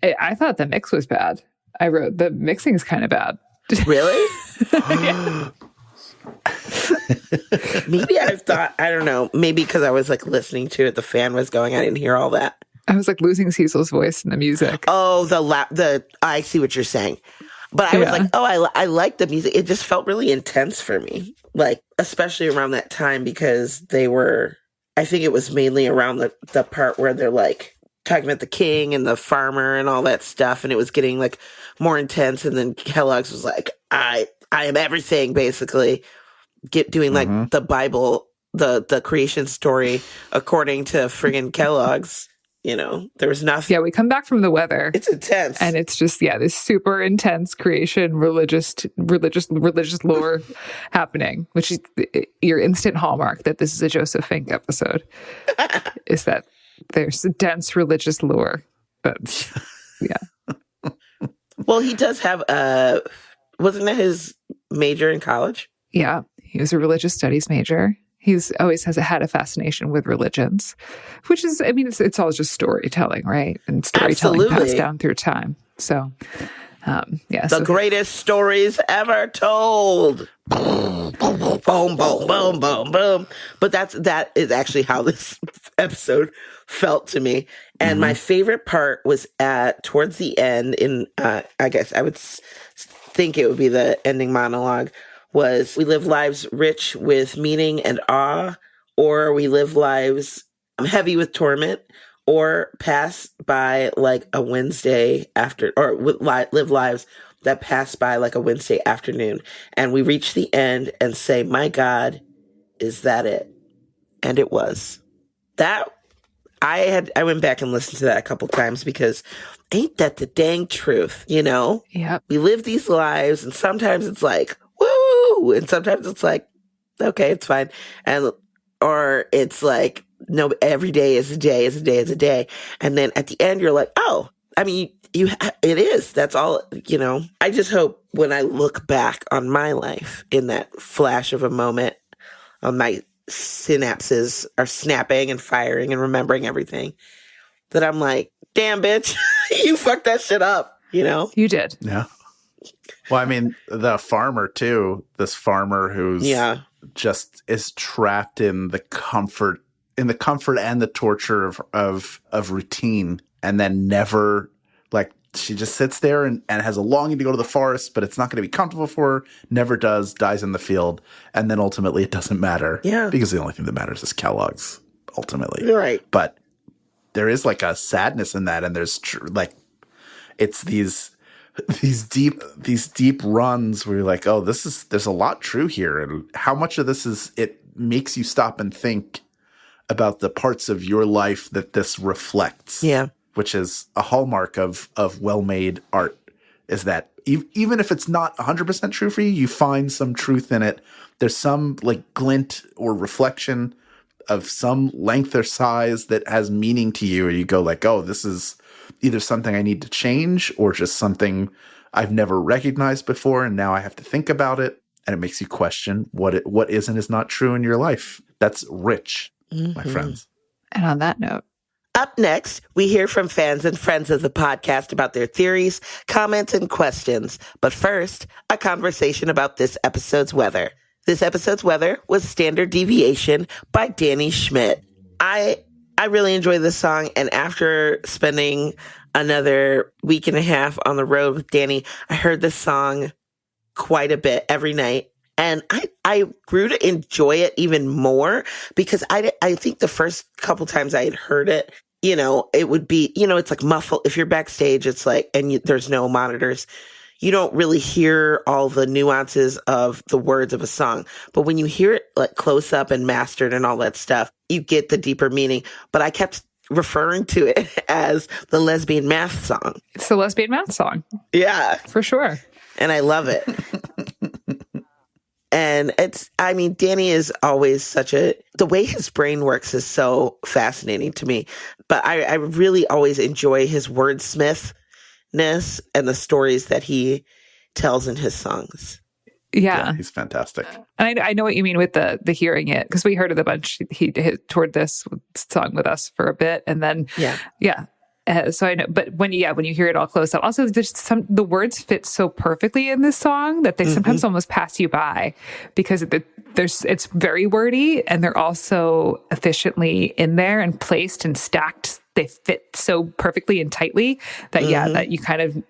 I thought the mix was bad. I wrote the mixing is kind of bad. Really? Maybe I don't know. Maybe because I was like listening to it, the fan was going. I didn't hear all that. I was like losing Cecil's voice in the music. Oh, I see what you're saying. But I was like, oh, I like the music. It just felt really intense for me. Like, especially around that time because I think it was mainly around the part where they're like talking about the king and the farmer and all that stuff. And it was getting like more intense. And then Kellogg's was like, I am everything, basically. Doing like the Bible, the creation story according to friggin' Kellogg's. You know, there was nothing. Yeah, we come back from the weather. It's intense. And it's just, this super intense creation, religious lore happening, which is your instant hallmark that this is a Joseph Fink episode, is that there's a dense religious lore. That's, Well, he does have, wasn't that his major in college? Yeah, he was a religious studies major. He's always had a fascination with religions, which is, I mean, it's all just storytelling, right? And storytelling passed down through time. So, the greatest stories ever told. Boom, boom, boom, boom, boom, boom. But that is actually how this episode felt to me. And my favorite part was towards the end. I guess I would think it would be the ending monologue. Was we live lives rich with meaning and awe, or we live lives heavy with torment, or pass by like a Wednesday after, or live lives that pass by like a Wednesday afternoon. And we reach the end and say, my God, is that it? And it was. That I went back and listened to that a couple times because ain't that the dang truth, you know? Yeah. We live these lives and sometimes it's like, woo! And sometimes it's like, okay, it's fine. Or it's like, no, every day is a day, is a day, is a day. And then at the end, you're like, oh, I mean, it is. That's all, you know. I just hope when I look back on my life in that flash of a moment, my synapses are snapping and firing and remembering everything, that I'm like, damn, bitch, you fucked that shit up, you know? You did. Yeah. Well, I mean, the farmer too, this farmer who's just is trapped in the comfort and the torture of routine, and then never, like, she just sits there and has a longing to go to the forest, but it's not going to be comfortable for her, never does, dies in the field, and then ultimately it doesn't matter. Yeah. Because the only thing that matters is Kellogg's, ultimately. Right. But there is like a sadness in that, and there's it's these deep runs where you're like, oh, there's a lot true here. And how much of this it makes you stop and think about the parts of your life that this reflects. Yeah. Which is a hallmark of well-made art, is that even if it's not 100% true for you, you find some truth in it. There's some like glint or reflection of some length or size that has meaning to you, or you go like, oh, this is either something I need to change or just something I've never recognized before, and now I have to think about it, and it makes you question what is and is not true in your life. That's rich, my friends. And on that note, up next, we hear from fans and friends of the podcast about their theories, comments, and questions. But first, a conversation about this episode's weather. This episode's weather was Standard Deviation by Danny Schmidt. I really enjoy this song, and after spending another week and a half on the road with Danny, I heard this song quite a bit every night. And I grew to enjoy it even more because I think the first couple times I had heard it, you know, it would be, you know, it's like muffled. If you're backstage, it's like, and there's no monitors, you don't really hear all the nuances of the words of a song. But when you hear it like close up and mastered and all that stuff, you get the deeper meaning. But I kept referring to it as the lesbian math song. It's the lesbian math song. Yeah. For sure. And I love it. And Danny is always the way his brain works is so fascinating to me. But I really always enjoy his wordsmithness and the stories that he tells in his songs. Yeah, he's fantastic. And I know what you mean with the hearing it, because we heard it a bunch. He toured this song with us for a bit, and then So I know, but when you hear it all close up, also the words fit so perfectly in this song that they sometimes almost pass you by because it's very wordy and they're also efficiently in there and placed and stacked. They fit so perfectly and tightly that that you kind of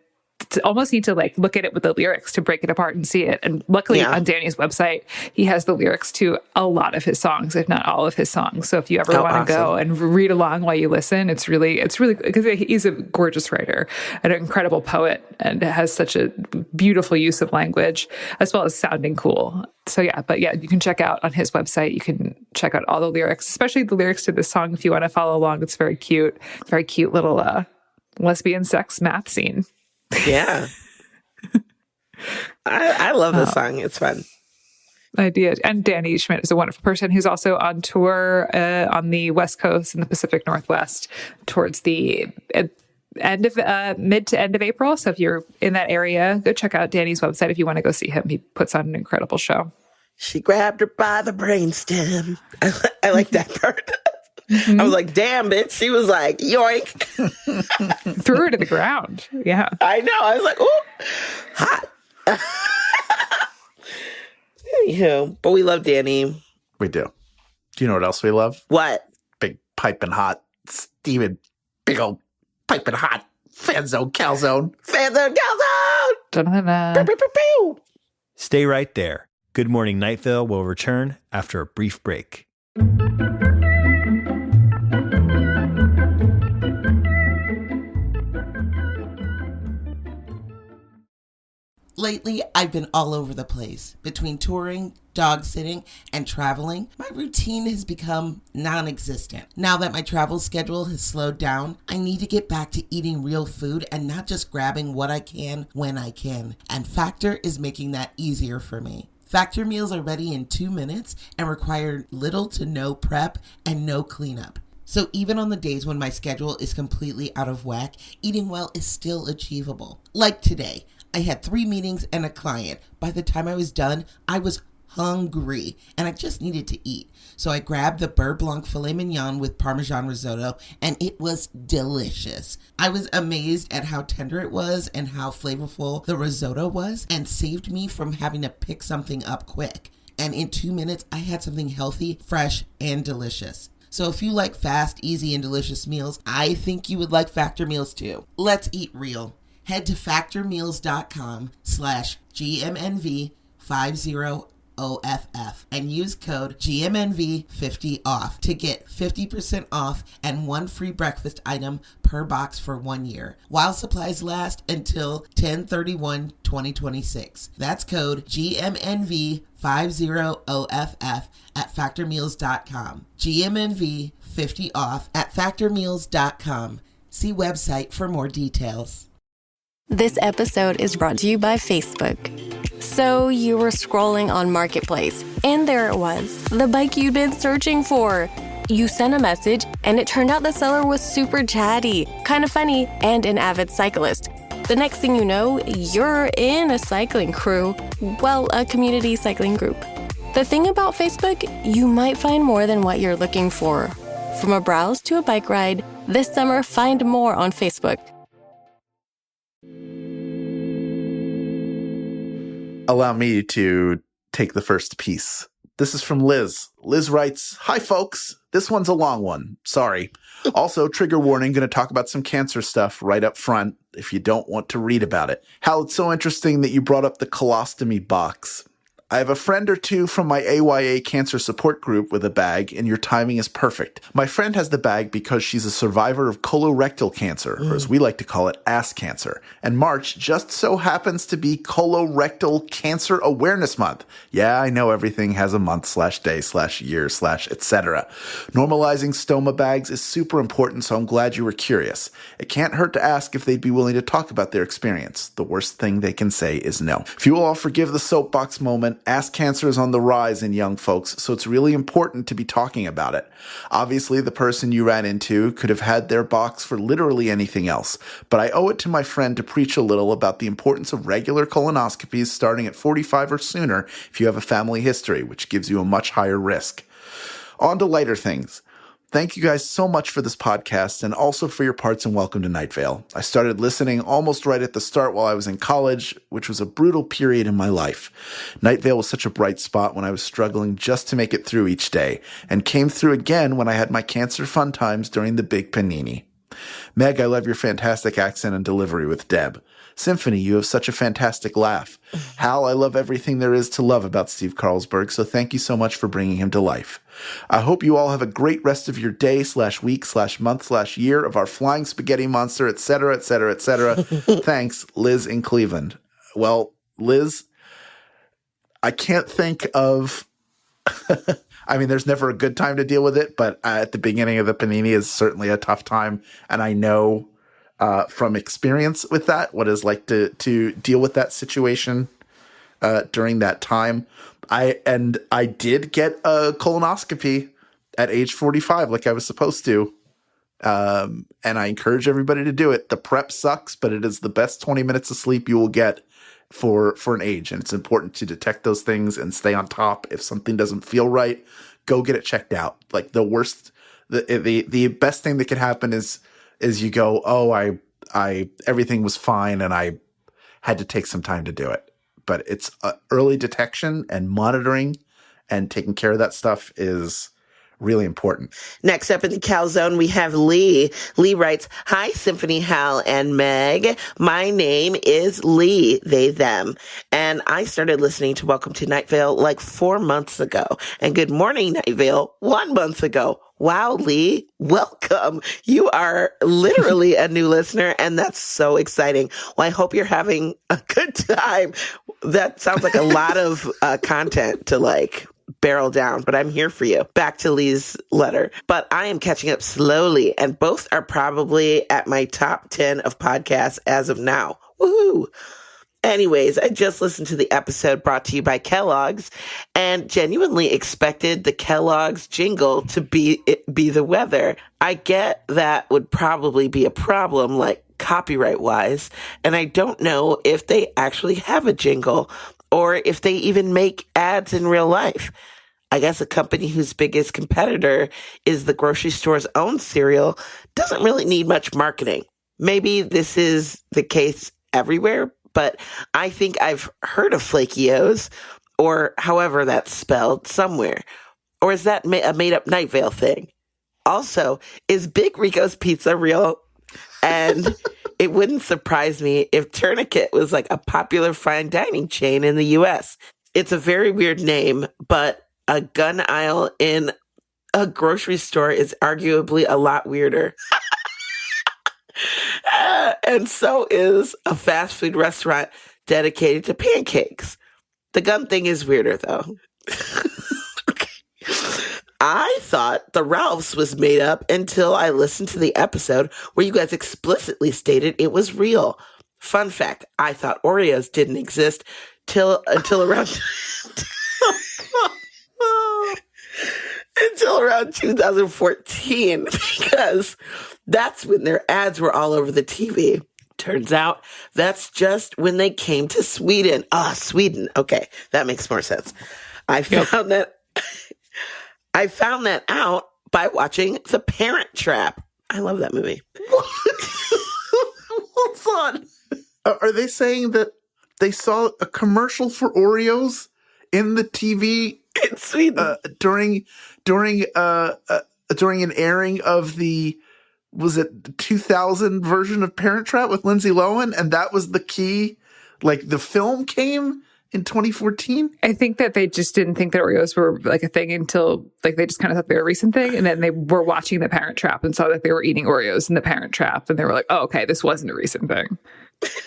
almost need to like look at it with the lyrics to break it apart and see it. And luckily on Danny's website, he has the lyrics to a lot of his songs, if not all of his songs. So if you ever want to go and read along while you listen, it's really because he's a gorgeous writer, an incredible poet, and has such a beautiful use of language as well as sounding cool. So you can check out on his website. You can check out all the lyrics, especially the lyrics to this song. If you want to follow along, it's very cute little lesbian sex math scene. Yeah. I love this song. It's fun. I did. And Danny Schmidt is a wonderful person who's also on tour on the West Coast and the Pacific Northwest towards the mid to end of April. So if you're in that area, go check out Danny's website if you want to go see him. He puts on an incredible show. She grabbed her by the brainstem. I like that part. I was like, damn, bitch. She was like, yoink. Threw her to the ground. Yeah. I know. I was like, ooh, hot. Anywho, but we love Danny. We do. Do you know what else we love? What? Big piping hot, steaming, big old piping hot FanZone Calzone. FanZone Calzone! Da-da-da. Pew, pew, pew, pew. Stay right there. Good Morning Night Vale will return after a brief break. Lately, I've been all over the place. Between touring, dog sitting, and traveling, my routine has become non-existent. Now that my travel schedule has slowed down, I need to get back to eating real food and not just grabbing what I can when I can. And Factor is making that easier for me. Factor meals are ready in 2 minutes and require little to no prep and no cleanup. So even on the days when my schedule is completely out of whack, eating well is still achievable. Like today, I had 3 meetings and a client. By the time I was done, I was hungry and I just needed to eat. So I grabbed the Beurre Blanc filet mignon with Parmesan risotto and it was delicious. I was amazed at how tender it was and how flavorful the risotto was and saved me from having to pick something up quick. And in 2 minutes, I had something healthy, fresh, and delicious. So if you like fast, easy, and delicious meals, I think you would like Factor meals too. Let's eat real. Head to factormeals.com/GMNV50OFF and use code GMNV50OFF to get 50% off and 1 free breakfast item per box for 1 year, while supplies last until 10/31/2026. That's code GMNV50OFF at factormeals.com. GMNV50OFF at factormeals.com. See website for more details. This episode is brought to you by Facebook. So you were scrolling on Marketplace, and there it was, the bike you'd been searching for. You sent a message, and it turned out the seller was super chatty, kind of funny, and an avid cyclist. The next thing you know, you're in a cycling crew. Well, a community cycling group. The thing about Facebook, you might find more than what you're looking for. From a browse to a bike ride, this summer find more on Facebook. Allow me to take the first piece. This is from Liz. Liz writes, "Hi, folks. This one's a long one. Sorry. Also, trigger warning, going to talk about some cancer stuff right up front if you don't want to read about it. Hal, it's so interesting that you brought up the colostomy box. I have a friend or two from my AYA cancer support group with a bag, and your timing is perfect. My friend has the bag because she's a survivor of colorectal cancer, or as we like to call it, ass cancer. And March just so happens to be Colorectal Cancer Awareness Month. Yeah, I know everything has a month/day/year/etc. Normalizing stoma bags is super important, so I'm glad you were curious. It can't hurt to ask if they'd be willing to talk about their experience. The worst thing they can say is no. If you will all forgive the soapbox moment, ass cancer is on the rise in young folks, so it's really important to be talking about it. Obviously, the person you ran into could have had their box for literally anything else, but I owe it to my friend to preach a little about the importance of regular colonoscopies starting at 45 or sooner if you have a family history, which gives you a much higher risk. On to lighter things. Thank you guys so much for this podcast and also for your parts in Welcome to Night Vale. I started listening almost right at the start while I was in college, which was a brutal period in my life. Night Vale was such a bright spot when I was struggling just to make it through each day, and came through again when I had my cancer fun times during the big panini. Meg, I love your fantastic accent and delivery with Deb. Symphony, you have such a fantastic laugh. Hal, I love everything there is to love about Steve Carlsberg, so thank you so much for bringing him to life. I hope you all have a great rest of your day / week / month / year of our flying spaghetti monster, etc., etc., etc. Thanks, Liz in Cleveland. Well, Liz, I can't think of... I mean, there's never a good time to deal with it, but at the beginning of the panini is certainly a tough time, and I know... from experience with that, what it's like to deal with that situation during that time. I did get a colonoscopy at age 45, like I was supposed to. And I encourage everybody to do it. The prep sucks, but it is the best 20 minutes of sleep you will get for an age. And it's important to detect those things and stay on top. If something doesn't feel right, go get it checked out. Like the best thing that could happen is you go, oh, I everything was fine and I had to take some time to do it. But it's early detection and monitoring and taking care of that stuff is really important. Next up in the Calzone, we have Lee. Lee writes, "Hi, Symphony, Hal, and Meg. My name is Lee, they, them. And I started listening to Welcome to Night Vale like 4 months ago. And Good Morning Night Vale 1 month ago. Wow, Lee, welcome. You are literally a new listener, and that's so exciting. Well, I hope you're having a good time. That sounds like a lot of content to barrel down, but I'm here for you." Back to Lee's letter. "But I am catching up slowly, and both are probably at my top 10 of podcasts as of now. Woohoo! Anyways, I just listened to the episode brought to you by Kellogg's and genuinely expected the Kellogg's jingle to be the weather. I get that would probably be a problem, copyright-wise, and I don't know if they actually have a jingle or if they even make ads in real life. I guess a company whose biggest competitor is the grocery store's own cereal doesn't really need much marketing. Maybe this is the case everywhere, but I think I've heard of Flaky-O's, or however that's spelled, somewhere. Or is that a made-up Night Vale thing? Also, is Big Rico's Pizza real? And it wouldn't surprise me if Tourniquet was a popular fine dining chain in the U.S. It's a very weird name, but a gun aisle in a grocery store is arguably a lot weirder. And so is a fast food restaurant dedicated to pancakes. The gun thing is weirder, though. Okay. I thought the Ralphs was made up until I listened to the episode where you guys explicitly stated it was real. Fun fact, I thought Oreos didn't exist until around 2014, because that's when their ads were all over the TV. Turns out that's just when they came to Sweden. Sweden. Okay, that makes more sense. I found that out by watching The Parent Trap. I love that movie. Hold on. Are they saying that they saw a commercial for Oreos in the TV in Sweden during an airing of the, was it 2000 version of Parent Trap with Lindsay Lohan, and that was the key? The film came in 2014? I think that they just didn't think that Oreos were a thing until they just kind of thought they were a recent thing. And then they were watching The Parent Trap and saw that they were eating Oreos in The Parent Trap. And they were like, oh, okay, this wasn't a recent thing.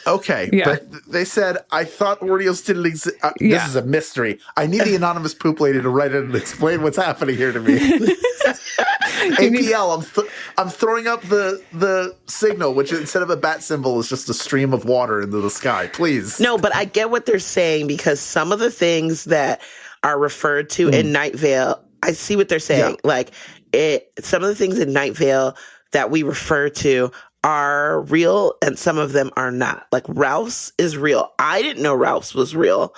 Okay. Yeah. But they said, I thought Oreos didn't exist. This is a mystery. I need the anonymous poop lady to write it and explain what's happening here to me. APL, I'm throwing up the signal, which instead of a bat symbol is just a stream of water into the sky. Please. No, but I get what they're saying, because some of the things that are referred to in Night Vale, I see what they're saying. Yeah. Some of the things in Night Vale that we refer to are real and some of them are not. Ralph's is real. I didn't know Ralph's was real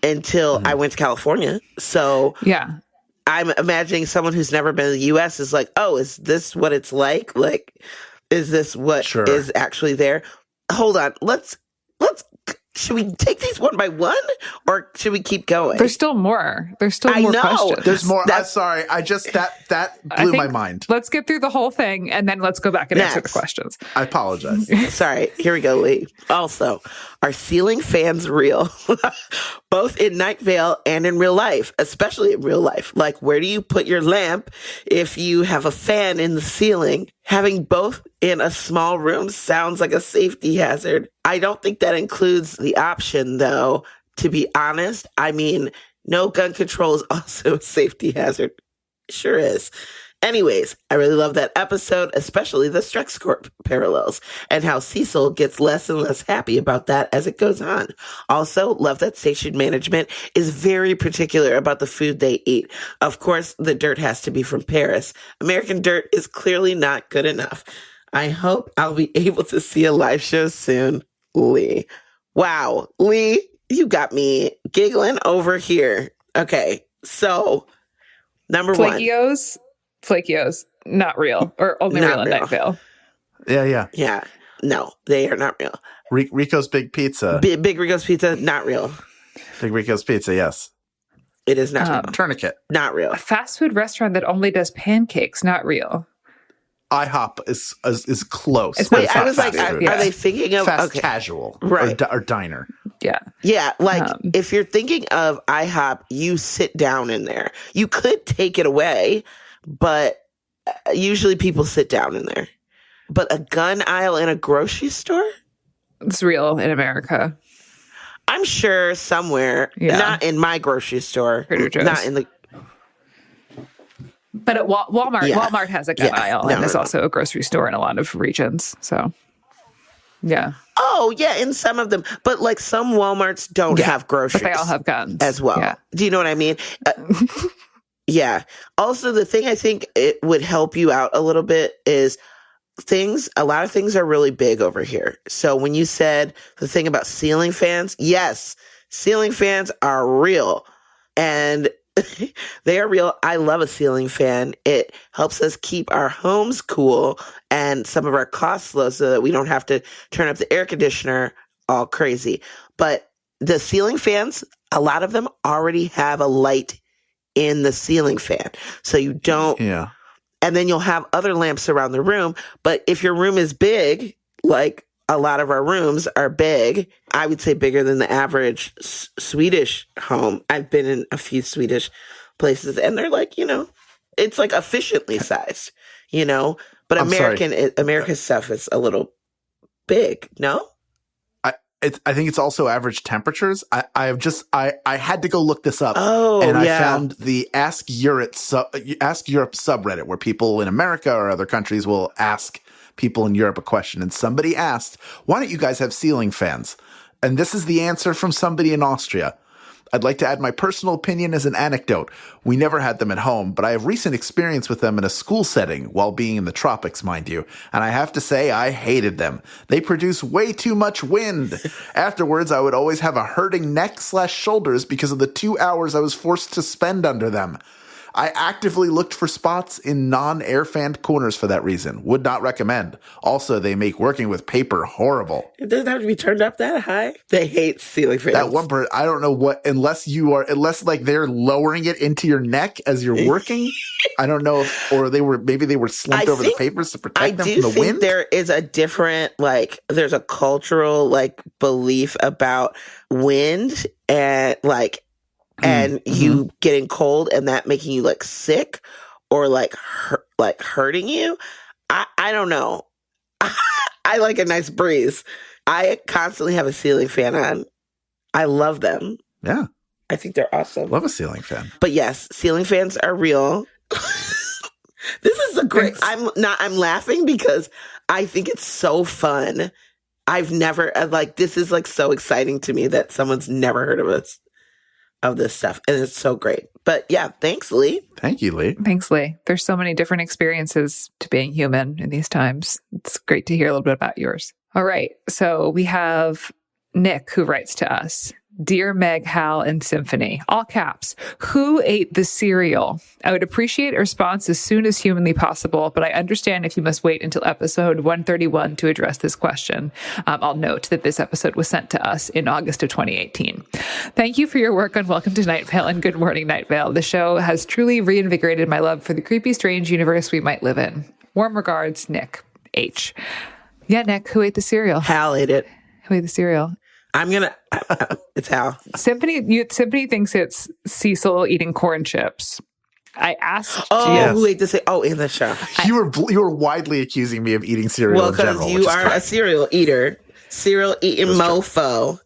until I went to California. So yeah. I'm imagining someone who's never been to the U.S. is like, oh, is this what it's like? Like, is this what is actually there? Hold on. Let's. Should we take these one by one, or should we keep going? There's still more. There's still more questions. There's more. I'm sorry. That blew my mind. Let's get through the whole thing, and then let's go back and answer the questions. I apologize. Sorry. Here we go, Lee. Also, are ceiling fans real? Both in Night Vale and in real life, especially in real life. Like, where do you put your lamp if you have a fan in the ceiling? Having both in a small room sounds like a safety hazard. I don't think that includes the option, though, to be honest. I mean, no gun control is also a safety hazard. Sure is. Anyways, I really love that episode, especially the Strexcorp parallels, and how Cecil gets less and less happy about that as it goes on. Also, love that station management is very particular about the food they eat. Of course, the dirt has to be from Paris. American dirt is clearly not good enough. I hope I'll be able to see a live show soon, Lee. Wow, Lee, you got me giggling over here. Okay, so number one. Flakios, not real, or only real in Night Vale. Yeah. No, they are not real. Rico's Big Pizza. Big Rico's Pizza, not real. Big Rico's Pizza, yes. It is not real. Tourniquet. Not real. A fast food restaurant that only does pancakes, not real. IHOP is close. Wait, I was like, are they thinking of fast casual, right, or diner? Yeah. Like if you're thinking of IHOP, you sit down in there. You could take it away, but usually people sit down in there. But a gun aisle in a grocery store? It's real in America. I'm sure somewhere. Yeah. Not in my grocery store. Trader Joe's. Not in the. But at Walmart, Walmart has a gun aisle, and there's also a grocery store in a lot of regions. So, yeah. Oh, yeah, in some of them. But like some Walmarts don't have groceries. But they all have guns. As well. Yeah. Do you know what I mean? Yeah. Also, the thing I think it would help you out a little bit is a lot of things are really big over here. So when you said the thing about ceiling fans, yes, ceiling fans are real. And they are real. I love a ceiling fan. It helps us keep our homes cool and some of our costs low so that we don't have to turn up the air conditioner all crazy. But the ceiling fans, a lot of them already have a light in the ceiling fan. So you don't. Yeah. And then you'll have other lamps around the room. But if your room is big, like a lot of our rooms are big, I would say bigger than the average Swedish home. I've been in a few Swedish places and they're like, it's like efficiently sized, but American stuff is a little big. No? I think it's also average temperatures. I had to go look this up. I found the Ask Europe subreddit where people in America or other countries will ask people in Europe a question. And somebody asked, why don't you guys have ceiling fans? And this is the answer from somebody in Austria. I'd like to add my personal opinion as an anecdote. We never had them at home, but I have recent experience with them in a school setting while being in the tropics, mind you. And I have to say, I hated them. They produce way too much wind. Afterwards, I would always have a hurting neck/shoulders because of the 2 hours I was forced to spend under them. I actively looked for spots in non-air-fanned corners for that reason. Would not recommend. Also, they make working with paper horrible. It doesn't have to be turned up that high. They hate ceiling fans. That one part, I don't know what, unless like they're lowering it into your neck as you're working. I don't know maybe they were slumped over the papers to protect them from the wind. There is a different, there's a cultural, belief about wind and, and you getting cold and that making you sick or hurting you. I don't know. I like a nice breeze. I constantly have a ceiling fan on. I love them. Yeah. I think they're awesome. Love a ceiling fan. But yes, ceiling fans are real. This is a great, I'm laughing because I think it's so fun. I've never, this is so exciting to me that someone's never heard of this stuff. And it's so great. But yeah, thanks, Lee. Thank you, Lee. Thanks, Lee. There's so many different experiences to being human in these times. It's great to hear a little bit about yours. All right. So we have Nick, who writes to us, Dear Meg, Hal, and Symphony, all caps, who ate the cereal? I would appreciate a response as soon as humanly possible, but I understand if you must wait until episode 131 to address this question. I'll note that this episode was sent to us in August of 2018. Thank you for your work on Welcome to Night Vale and Good Morning Night Vale. The show has truly reinvigorated my love for the creepy, strange universe we might live in. Warm regards, Nick H. Yeah, Nick, who ate the cereal? Hal ate it. Who ate the cereal? It's Hal. Symphony thinks it's Cecil eating corn chips. I asked. Who ate the cereal? Oh, in the show. You were widely accusing me of eating cereal. Well, because you are a cereal eater, cereal eating mofo.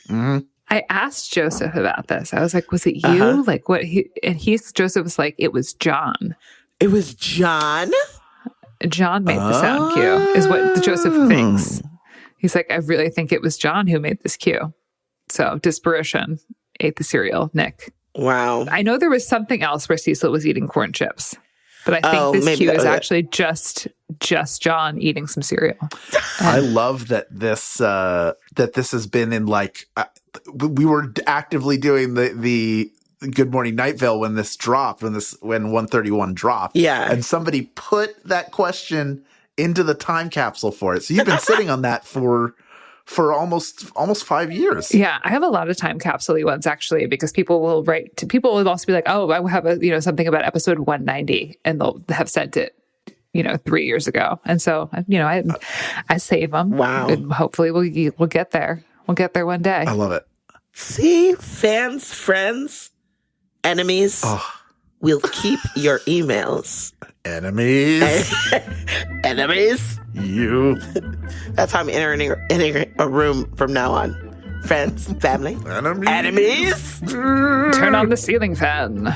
Mm-hmm. I asked Joseph about this. I was like, "Was it you? Like what?" Joseph was like, "It was John." It was John. John made the sound cue, is what Joseph thinks. He's like, I really think it was John who made this cue. So, Disparition ate the cereal, Nick. Wow. I know there was something else where Cecil was eating corn chips, but I think this cue is actually just John eating some cereal. I love that this has been in we were actively doing the Good Morning Night Vale when this dropped, when 131 dropped. Yeah. And somebody put that question into the time capsule for it. So you've been sitting on that for almost 5 years. Yeah, I have a lot of time capsule ones actually, because people will also be like, oh, I have something about episode 190, and they'll have sent it 3 years ago. And so I save them. Wow. And hopefully we'll get there. We'll get there one day. I love it. See, fans, friends, enemies. We'll keep your emails. Enemies. Enemies. You. That's how I'm entering a room from now on. Friends, family, enemies. Turn on the ceiling fan.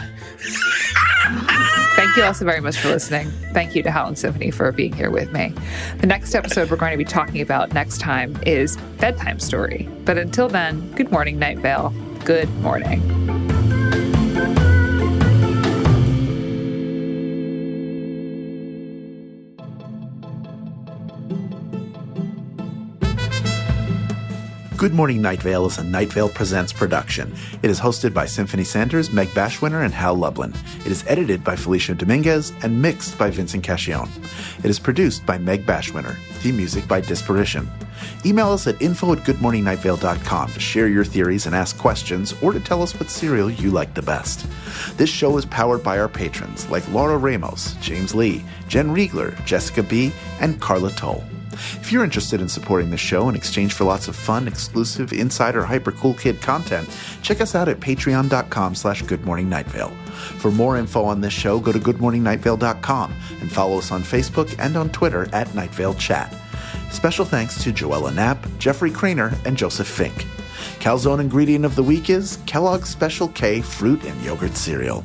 Thank you also very much for listening. Thank you to Hal and Symphony for being here with me. The next episode we're going to be talking about next time is Bedtime Story. But until then, good morning, Night Vale. Good morning. Good Morning Night Vale is a Night Vale Presents production. It is hosted by Symphony Sanders, Meg Bashwiner, and Hal Lublin. It is edited by Felicia Dominguez and mixed by Vincent Cacchione. It is produced by Meg Bashwiner. Theme music by Disparition. Email us at info@goodmorningnightVale.com to share your theories and ask questions, or to tell us what cereal you like the best. This show is powered by our patrons like Laura Ramos, James Lee, Jen Riegler, Jessica B., and Carla Toll. If you're interested in supporting the show in exchange for lots of fun, exclusive, insider, hyper-cool kid content, check us out at patreon.com/goodmorningnightVale. For more info on this show, go to goodmorningnightVale.com and follow us on Facebook and on Twitter at Night Vale Chat. Special thanks to Joella Knapp, Jeffrey Craner, and Joseph Fink. Calzone ingredient of the week is Kellogg's Special K Fruit and Yogurt Cereal.